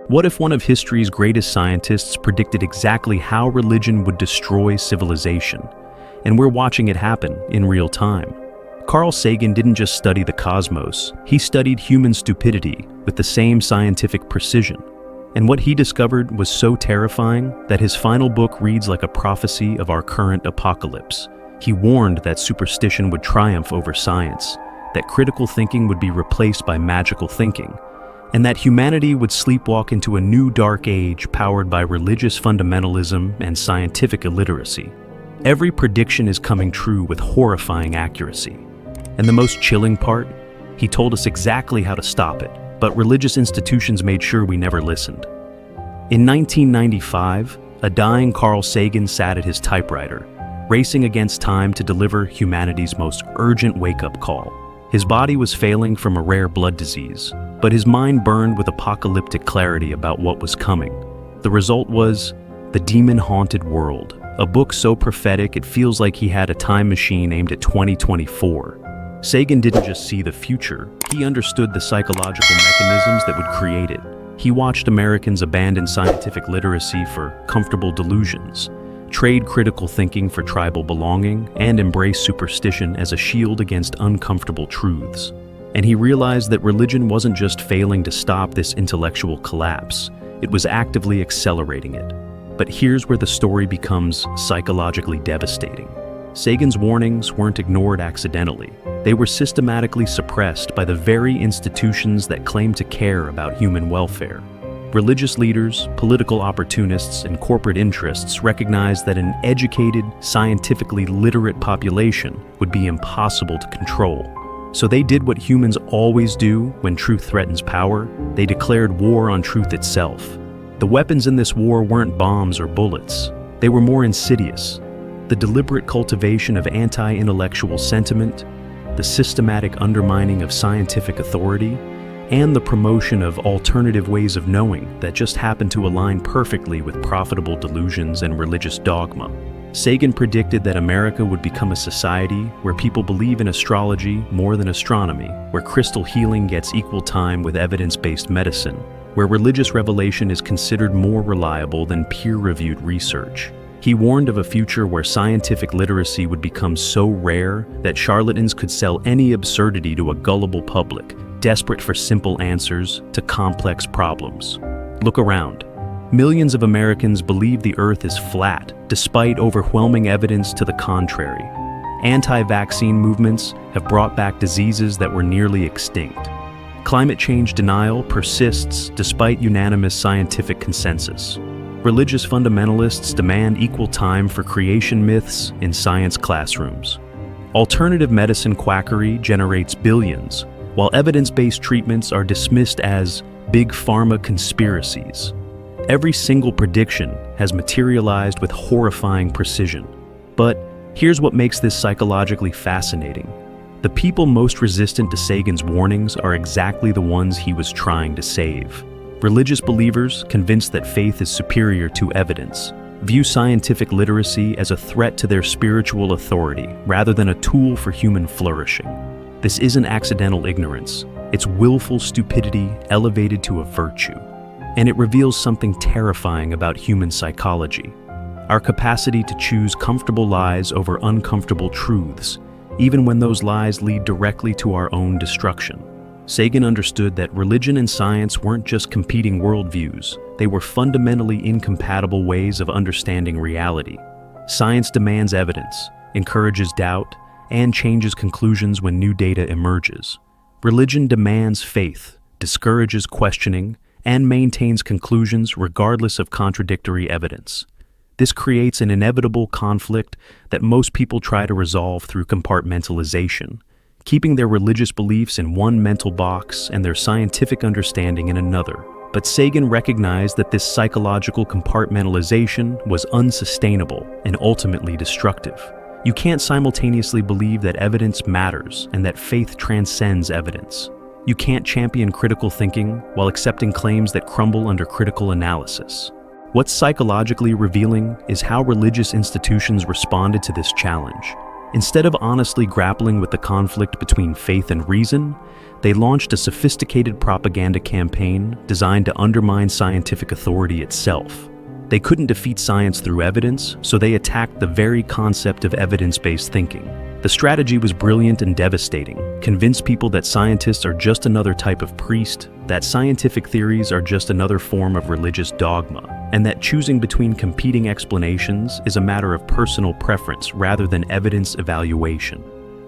What if one of history's greatest scientists predicted exactly how religion would destroy civilization? And we're watching it happen in real time. Carl Sagan didn't just study the cosmos, he studied human stupidity with the same scientific precision. And what he discovered was so terrifying that his final book reads like a prophecy of our current apocalypse. He warned that superstition would triumph over science, that critical thinking would be replaced by magical thinking, and that humanity would sleepwalk into a new dark age powered by religious fundamentalism and scientific illiteracy. Every prediction is coming true with horrifying accuracy. And the most chilling part? He told us exactly how to stop it, but religious institutions made sure we never listened. In 1995, a dying Carl Sagan sat at his typewriter, racing against time to deliver humanity's most urgent wake-up call. His body was failing from a rare blood disease, but his mind burned with apocalyptic clarity about what was coming. The result was The Demon-Haunted World, a book so prophetic it feels like he had a time machine aimed at 2024. Sagan didn't just see the future, he understood the psychological mechanisms that would create it. He watched Americans abandon scientific literacy for comfortable delusions, trade critical thinking for tribal belonging, and embrace superstition as a shield against uncomfortable truths. And he realized that religion wasn't just failing to stop this intellectual collapse, it was actively accelerating it. But here's where the story becomes psychologically devastating. Sagan's warnings weren't ignored accidentally. They were systematically suppressed by the very institutions that claim to care about human welfare. Religious leaders, political opportunists, and corporate interests recognized that an educated, scientifically literate population would be impossible to control. So they did what humans always do when truth threatens power. They declared war on truth itself. The weapons in this war weren't bombs or bullets. They were more insidious. The deliberate cultivation of anti-intellectual sentiment, the systematic undermining of scientific authority, and the promotion of alternative ways of knowing that just happen to align perfectly with profitable delusions and religious dogma. Sagan predicted that America would become a society where people believe in astrology more than astronomy, where crystal healing gets equal time with evidence-based medicine, where religious revelation is considered more reliable than peer-reviewed research. He warned of a future where scientific literacy would become so rare that charlatans could sell any absurdity to a gullible public, desperate for simple answers to complex problems. Look around. Millions of Americans believe the Earth is flat, despite overwhelming evidence to the contrary. Anti-vaccine movements have brought back diseases that were nearly extinct. Climate change denial persists despite unanimous scientific consensus. Religious fundamentalists demand equal time for creation myths in science classrooms. Alternative medicine quackery generates billions, while evidence-based treatments are dismissed as big pharma conspiracies. Every single prediction has materialized with horrifying precision. But here's what makes this psychologically fascinating. The people most resistant to Sagan's warnings are exactly the ones he was trying to save. Religious believers, convinced that faith is superior to evidence, view scientific literacy as a threat to their spiritual authority rather than a tool for human flourishing. This isn't accidental ignorance, it's willful stupidity elevated to a virtue. And it reveals something terrifying about human psychology. Our capacity to choose comfortable lies over uncomfortable truths, even when those lies lead directly to our own destruction. Sagan understood that religion and science weren't just competing worldviews, they were fundamentally incompatible ways of understanding reality. Science demands evidence, encourages doubt, and changes conclusions when new data emerges. Religion demands faith, discourages questioning, and maintains conclusions regardless of contradictory evidence. This creates an inevitable conflict that most people try to resolve through compartmentalization, keeping their religious beliefs in one mental box and their scientific understanding in another. But Sagan recognized that this psychological compartmentalization was unsustainable and ultimately destructive. You can't simultaneously believe that evidence matters and that faith transcends evidence. You can't champion critical thinking while accepting claims that crumble under critical analysis. What's psychologically revealing is how religious institutions responded to this challenge. Instead of honestly grappling with the conflict between faith and reason, they launched a sophisticated propaganda campaign designed to undermine scientific authority itself. They couldn't defeat science through evidence, so they attacked the very concept of evidence-based thinking. The strategy was brilliant and devastating. Convince people that scientists are just another type of priest, that scientific theories are just another form of religious dogma, and that choosing between competing explanations is a matter of personal preference rather than evidence evaluation.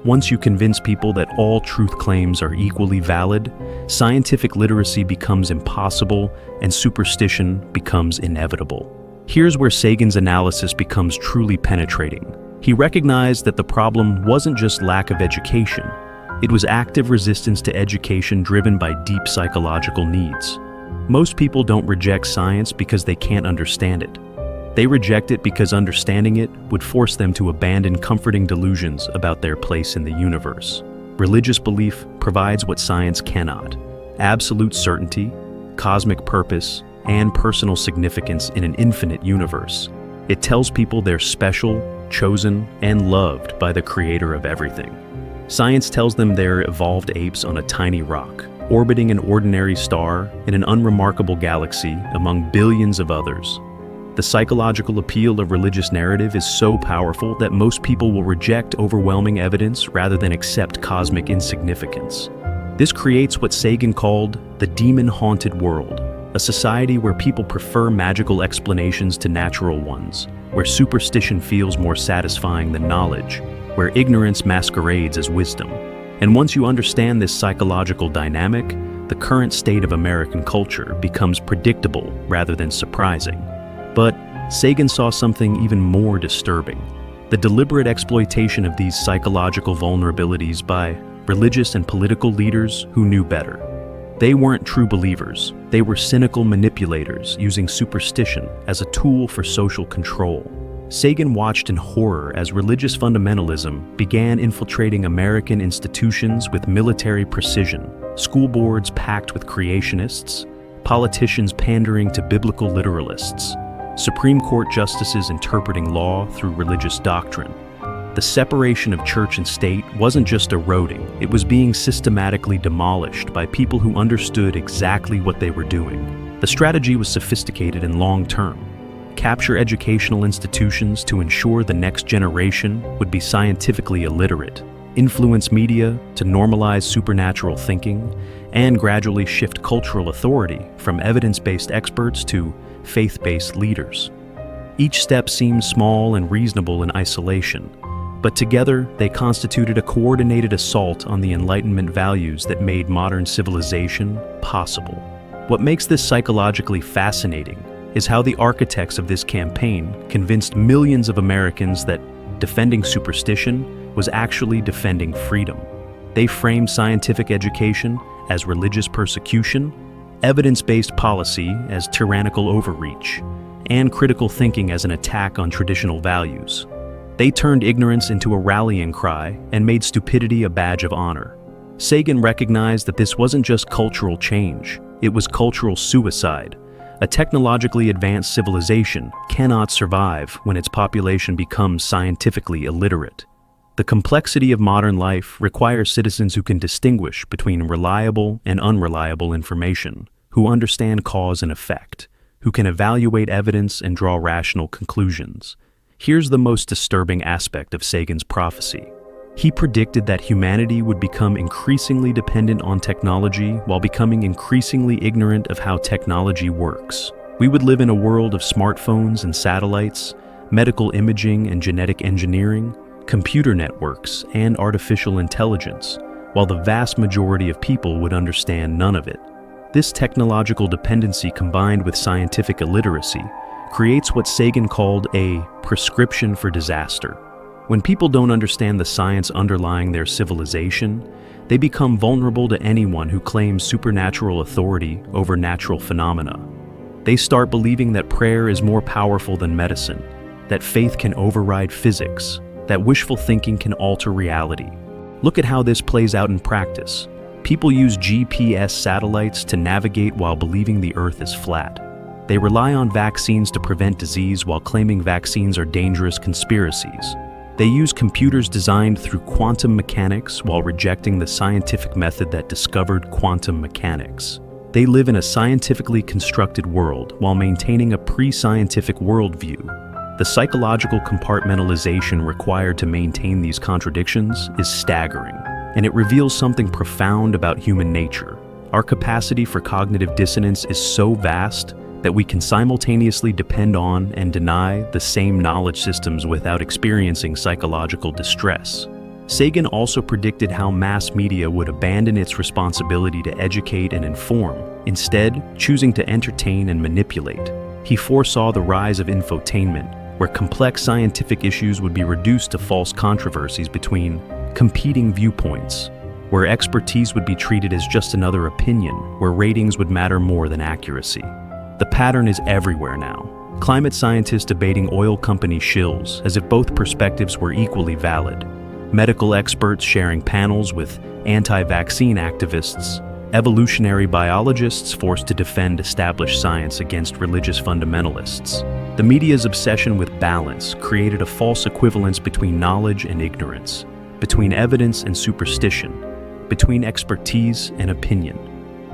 Once you convince people that all truth claims are equally valid, scientific literacy becomes impossible and superstition becomes inevitable. Here's where Sagan's analysis becomes truly penetrating. He recognized that the problem wasn't just lack of education, it was active resistance to education driven by deep psychological needs. Most people don't reject science because they can't understand it. They reject it because understanding it would force them to abandon comforting delusions about their place in the universe. Religious belief provides what science cannot: absolute certainty, cosmic purpose, and personal significance in an infinite universe. It tells people they're special, chosen, and loved by the creator of everything. Science tells them they're evolved apes on a tiny rock, orbiting an ordinary star in an unremarkable galaxy among billions of others. The psychological appeal of religious narrative is so powerful that most people will reject overwhelming evidence rather than accept cosmic insignificance. This creates what Sagan called the demon-haunted world, a society where people prefer magical explanations to natural ones, where superstition feels more satisfying than knowledge, where ignorance masquerades as wisdom. And once you understand this psychological dynamic, the current state of American culture becomes predictable rather than surprising. But Sagan saw something even more disturbing: the deliberate exploitation of these psychological vulnerabilities by religious and political leaders who knew better. They weren't true believers. They were cynical manipulators using superstition as a tool for social control. Sagan watched in horror as religious fundamentalism began infiltrating American institutions with military precision, school boards packed with creationists, politicians pandering to biblical literalists, Supreme Court justices interpreting law through religious doctrine. The separation of church and state wasn't just eroding, it was being systematically demolished by people who understood exactly what they were doing. The strategy was sophisticated and long-term. Capture educational institutions to ensure the next generation would be scientifically illiterate, influence media to normalize supernatural thinking, and gradually shift cultural authority from evidence-based experts to faith-based leaders. Each step seemed small and reasonable in isolation, but together they constituted a coordinated assault on the Enlightenment values that made modern civilization possible. What makes this psychologically fascinating is how the architects of this campaign convinced millions of Americans that defending superstition was actually defending freedom. They framed scientific education as religious persecution, evidence-based policy as tyrannical overreach, and critical thinking as an attack on traditional values. They turned ignorance into a rallying cry and made stupidity a badge of honor. Sagan recognized that this wasn't just cultural change, it was cultural suicide. A technologically advanced civilization cannot survive when its population becomes scientifically illiterate. The complexity of modern life requires citizens who can distinguish between reliable and unreliable information, who understand cause and effect, who can evaluate evidence and draw rational conclusions. Here's the most disturbing aspect of Sagan's prophecy. He predicted that humanity would become increasingly dependent on technology while becoming increasingly ignorant of how technology works. We would live in a world of smartphones and satellites, medical imaging and genetic engineering, computer networks, and artificial intelligence, while the vast majority of people would understand none of it. This technological dependency combined with scientific illiteracy creates what Sagan called a prescription for disaster. When people don't understand the science underlying their civilization, they become vulnerable to anyone who claims supernatural authority over natural phenomena. They start believing that prayer is more powerful than medicine, that faith can override physics, that wishful thinking can alter reality. Look at how this plays out in practice. People use GPS satellites to navigate while believing the Earth is flat. They rely on vaccines to prevent disease while claiming vaccines are dangerous conspiracies. They use computers designed through quantum mechanics while rejecting the scientific method that discovered quantum mechanics. They live in a scientifically constructed world while maintaining a pre-scientific worldview. The psychological compartmentalization required to maintain these contradictions is staggering, and it reveals something profound about human nature. Our capacity for cognitive dissonance is so vast that we can simultaneously depend on and deny the same knowledge systems without experiencing psychological distress. Sagan also predicted how mass media would abandon its responsibility to educate and inform, instead choosing to entertain and manipulate. He foresaw the rise of infotainment, where complex scientific issues would be reduced to false controversies between competing viewpoints, where expertise would be treated as just another opinion, where ratings would matter more than accuracy. The pattern is everywhere now. Climate scientists debating oil company shills as if both perspectives were equally valid. Medical experts sharing panels with anti-vaccine activists. Evolutionary biologists forced to defend established science against religious fundamentalists. The media's obsession with balance created a false equivalence between knowledge and ignorance, between evidence and superstition, between expertise and opinion.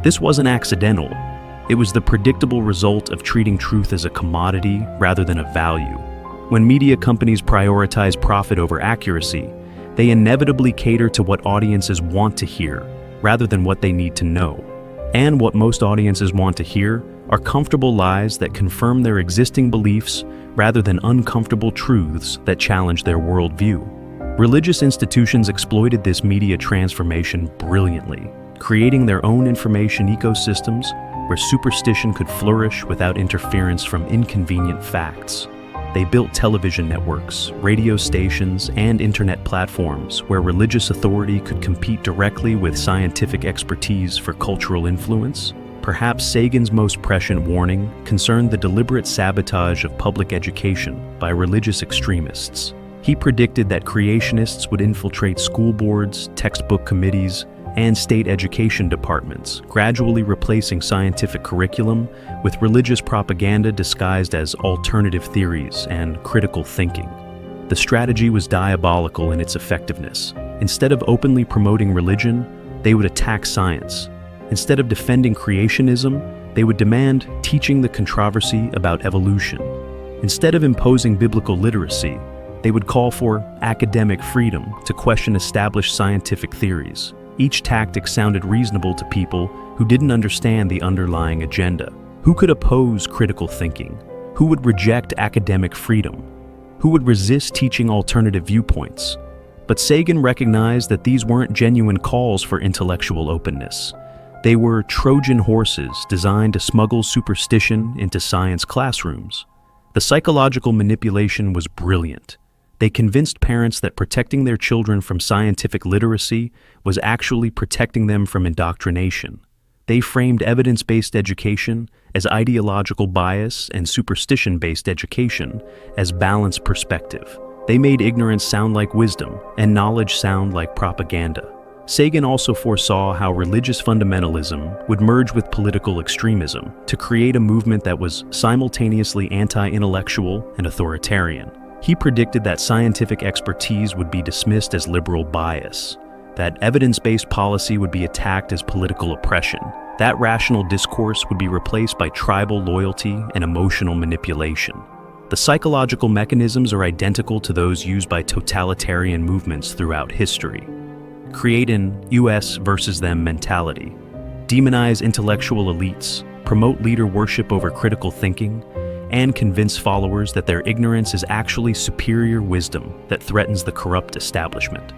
This wasn't accidental. It was the predictable result of treating truth as a commodity rather than a value. When media companies prioritize profit over accuracy, they inevitably cater to what audiences want to hear rather than what they need to know. And what most audiences want to hear are comfortable lies that confirm their existing beliefs rather than uncomfortable truths that challenge their worldview. Religious institutions exploited this media transformation brilliantly, creating their own information ecosystems where superstition could flourish without interference from inconvenient facts. They built television networks, radio stations, and internet platforms where religious authority could compete directly with scientific expertise for cultural influence. Perhaps Sagan's most prescient warning concerned the deliberate sabotage of public education by religious extremists. He predicted that creationists would infiltrate school boards, textbook committees, and state education departments, gradually replacing scientific curriculum with religious propaganda disguised as alternative theories and critical thinking. The strategy was diabolical in its effectiveness. Instead of openly promoting religion, they would attack science. Instead of defending creationism, they would demand teaching the controversy about evolution. Instead of imposing biblical literacy, they would call for academic freedom to question established scientific theories. Each tactic sounded reasonable to people who didn't understand the underlying agenda. Who could oppose critical thinking? Who would reject academic freedom? Who would resist teaching alternative viewpoints? But Sagan recognized that these weren't genuine calls for intellectual openness. They were Trojan horses designed to smuggle superstition into science classrooms. The psychological manipulation was brilliant. They convinced parents that protecting their children from scientific literacy was actually protecting them from indoctrination. They framed evidence-based education as ideological bias and superstition-based education as balanced perspective. They made ignorance sound like wisdom and knowledge sound like propaganda. Sagan also foresaw how religious fundamentalism would merge with political extremism to create a movement that was simultaneously anti-intellectual and authoritarian. He predicted that scientific expertise would be dismissed as liberal bias, that evidence-based policy would be attacked as political oppression, that rational discourse would be replaced by tribal loyalty and emotional manipulation. The psychological mechanisms are identical to those used by totalitarian movements throughout history. Create an us versus them mentality, demonize intellectual elites, promote leader worship over critical thinking, and convince followers that their ignorance is actually superior wisdom that threatens the corrupt establishment.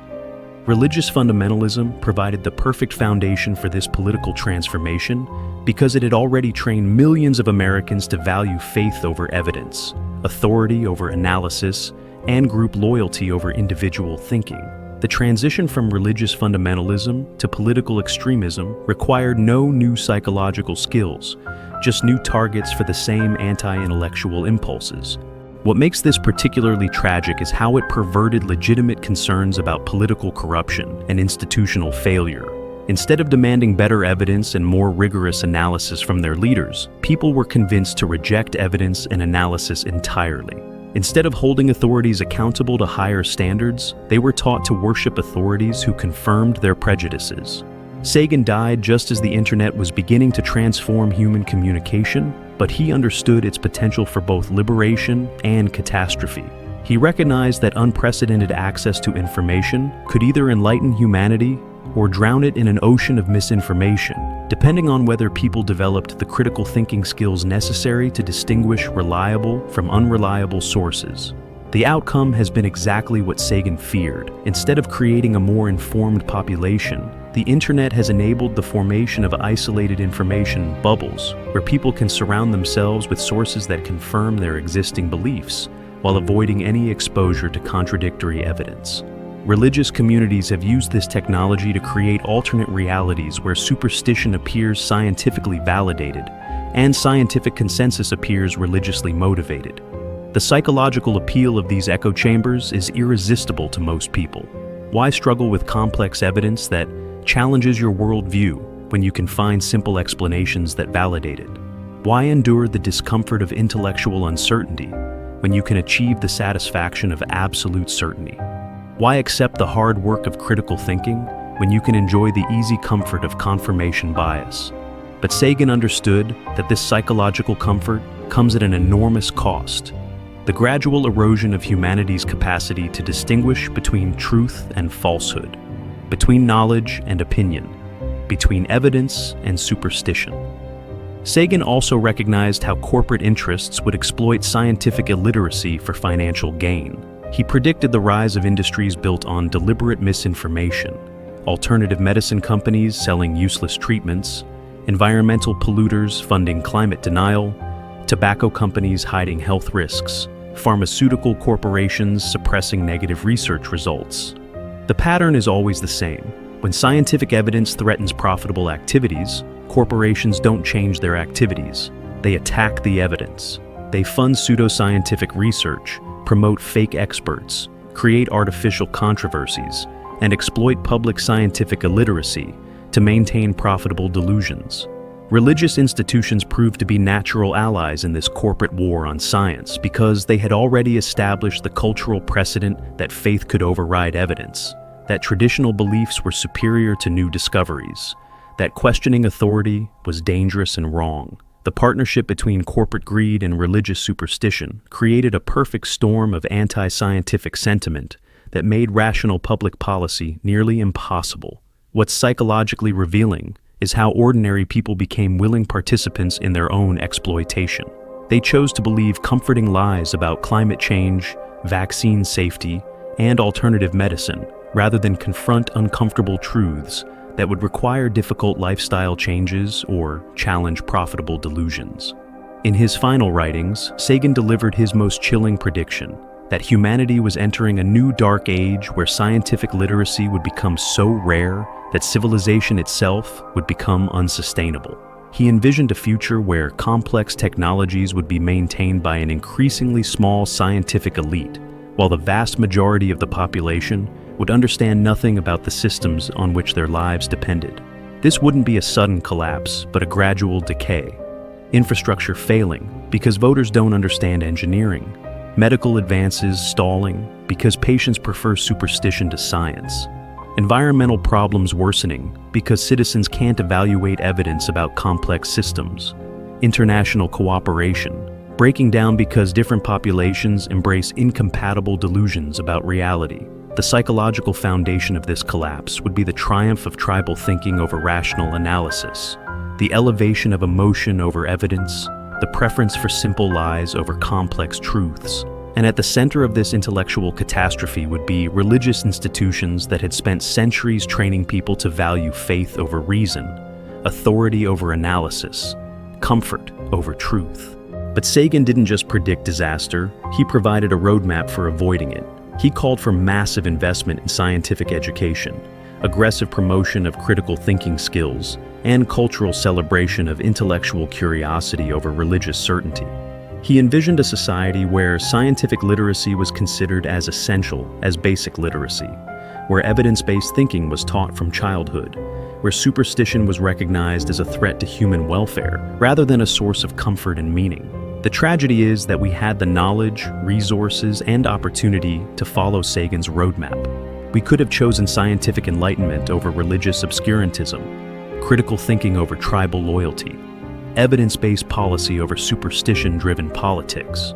Religious fundamentalism provided the perfect foundation for this political transformation because it had already trained millions of Americans to value faith over evidence, authority over analysis, and group loyalty over individual thinking. The transition from religious fundamentalism to political extremism required no new psychological skills, just new targets for the same anti-intellectual impulses. What makes this particularly tragic is how it perverted legitimate concerns about political corruption and institutional failure. Instead of demanding better evidence and more rigorous analysis from their leaders, people were convinced to reject evidence and analysis entirely. Instead of holding authorities accountable to higher standards, they were taught to worship authorities who confirmed their prejudices. Sagan died just as the internet was beginning to transform human communication, but he understood its potential for both liberation and catastrophe. He recognized that unprecedented access to information could either enlighten humanity or drown it in an ocean of misinformation, depending on whether people developed the critical thinking skills necessary to distinguish reliable from unreliable sources. The outcome has been exactly what Sagan feared. Instead of creating a more informed population, the internet has enabled the formation of isolated information bubbles, where people can surround themselves with sources that confirm their existing beliefs, while avoiding any exposure to contradictory evidence. Religious communities have used this technology to create alternate realities where superstition appears scientifically validated, and scientific consensus appears religiously motivated. The psychological appeal of these echo chambers is irresistible to most people. Why struggle with complex evidence that challenges your worldview when you can find simple explanations that validate it? Why endure the discomfort of intellectual uncertainty when you can achieve the satisfaction of absolute certainty? Why accept the hard work of critical thinking when you can enjoy the easy comfort of confirmation bias? But Sagan understood that this psychological comfort comes at an enormous cost: the gradual erosion of humanity's capacity to distinguish between truth and falsehood, between knowledge and opinion, between evidence and superstition. Sagan also recognized how corporate interests would exploit scientific illiteracy for financial gain. He predicted the rise of industries built on deliberate misinformation: alternative medicine companies selling useless treatments, environmental polluters funding climate denial, tobacco companies hiding health risks, pharmaceutical corporations suppressing negative research results. The pattern is always the same. When scientific evidence threatens profitable activities, corporations don't change their activities. They attack the evidence. They fund pseudoscientific research, promote fake experts, create artificial controversies, and exploit public scientific illiteracy to maintain profitable delusions. Religious institutions proved to be natural allies in this corporate war on science because they had already established the cultural precedent that faith could override evidence, that traditional beliefs were superior to new discoveries, that questioning authority was dangerous and wrong. The partnership between corporate greed and religious superstition created a perfect storm of anti-scientific sentiment that made rational public policy nearly impossible. What's psychologically revealing is how ordinary people became willing participants in their own exploitation. They chose to believe comforting lies about climate change, vaccine safety, and alternative medicine, rather than confront uncomfortable truths that would require difficult lifestyle changes or challenge profitable delusions. In his final writings, Sagan delivered his most chilling prediction: that humanity was entering a new dark age where scientific literacy would become so rare that civilization itself would become unsustainable. He envisioned a future where complex technologies would be maintained by an increasingly small scientific elite, while the vast majority of the population would understand nothing about the systems on which their lives depended. This wouldn't be a sudden collapse, but a gradual decay. Infrastructure failing because voters don't understand engineering. Medical advances stalling because patients prefer superstition to science. Environmental problems worsening because citizens can't evaluate evidence about complex systems. International cooperation breaking down because different populations embrace incompatible delusions about reality. The psychological foundation of this collapse would be the triumph of tribal thinking over rational analysis, the elevation of emotion over evidence, the preference for simple lies over complex truths. And at the center of this intellectual catastrophe would be religious institutions that had spent centuries training people to value faith over reason, authority over analysis, comfort over truth. But Sagan didn't just predict disaster, he provided a roadmap for avoiding it. He called for massive investment in scientific education, aggressive promotion of critical thinking skills, and cultural celebration of intellectual curiosity over religious certainty. He envisioned a society where scientific literacy was considered as essential as basic literacy, where evidence-based thinking was taught from childhood, where superstition was recognized as a threat to human welfare rather than a source of comfort and meaning. The tragedy is that we had the knowledge, resources, and opportunity to follow Sagan's roadmap. We could have chosen scientific enlightenment over religious obscurantism, critical thinking over tribal loyalty, evidence-based policy over superstition-driven politics.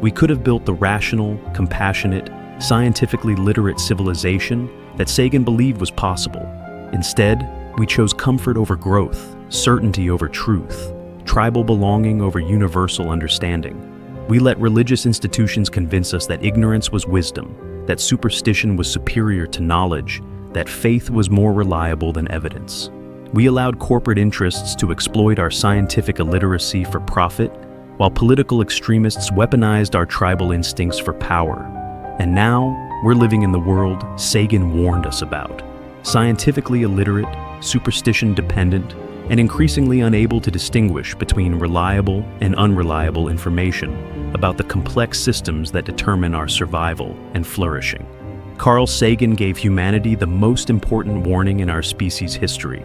We could have built the rational, compassionate, scientifically literate civilization that Sagan believed was possible. Instead, we chose comfort over growth, certainty over truth, tribal belonging over universal understanding. We let religious institutions convince us that ignorance was wisdom, that superstition was superior to knowledge, that faith was more reliable than evidence. We allowed corporate interests to exploit our scientific illiteracy for profit, while political extremists weaponized our tribal instincts for power. And now, we're living in the world Sagan warned us about. Scientifically illiterate, superstition-dependent, and increasingly unable to distinguish between reliable and unreliable information about the complex systems that determine our survival and flourishing. Carl Sagan gave humanity the most important warning in our species' history.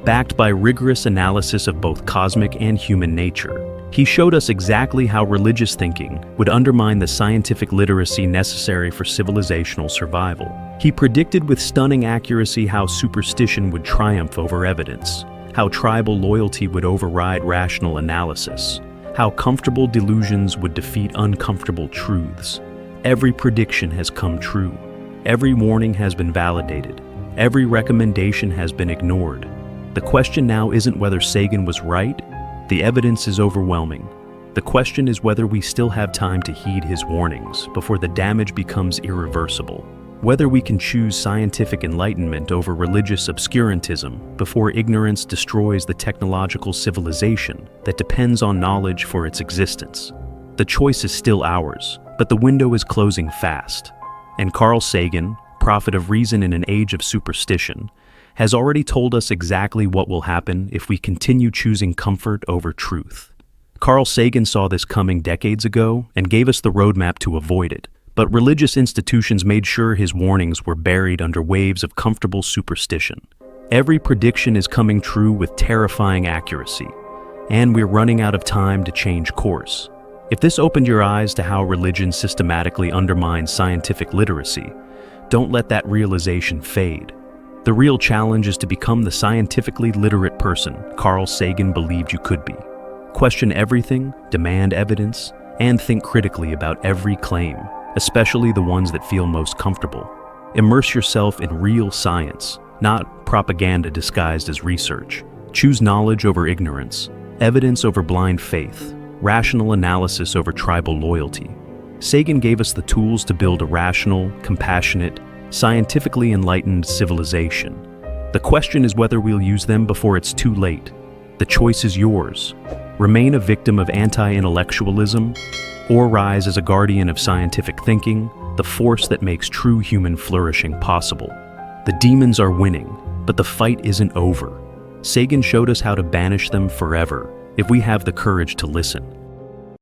Backed by rigorous analysis of both cosmic and human nature, he showed us exactly how religious thinking would undermine the scientific literacy necessary for civilizational survival. He predicted with stunning accuracy how superstition would triumph over evidence, how tribal loyalty would override rational analysis, how comfortable delusions would defeat uncomfortable truths. Every prediction has come true. Every warning has been validated. Every recommendation has been ignored. The question now isn't whether Sagan was right. The evidence is overwhelming. The question is whether we still have time to heed his warnings before the damage becomes irreversible. Whether we can choose scientific enlightenment over religious obscurantism before ignorance destroys the technological civilization that depends on knowledge for its existence. The choice is still ours, but the window is closing fast. And Carl Sagan, prophet of reason in an age of superstition, has already told us exactly what will happen if we continue choosing comfort over truth. Carl Sagan saw this coming decades ago and gave us the roadmap to avoid it. But religious institutions made sure his warnings were buried under waves of comfortable superstition. Every prediction is coming true with terrifying accuracy, and we're running out of time to change course. If this opened your eyes to how religion systematically undermines scientific literacy, don't let that realization fade. The real challenge is to become the scientifically literate person Carl Sagan believed you could be. Question everything, demand evidence, and think critically about every claim, especially the ones that feel most comfortable. Immerse yourself in real science, not propaganda disguised as research. Choose knowledge over ignorance, evidence over blind faith, rational analysis over tribal loyalty. Sagan gave us the tools to build a rational, compassionate, scientifically enlightened civilization. The question is whether we'll use them before it's too late. The choice is yours. Remain a victim of anti-intellectualism, or rise as a guardian of scientific thinking, the force that makes true human flourishing possible. The demons are winning, but the fight isn't over. Sagan showed us how to banish them forever if we have the courage to listen.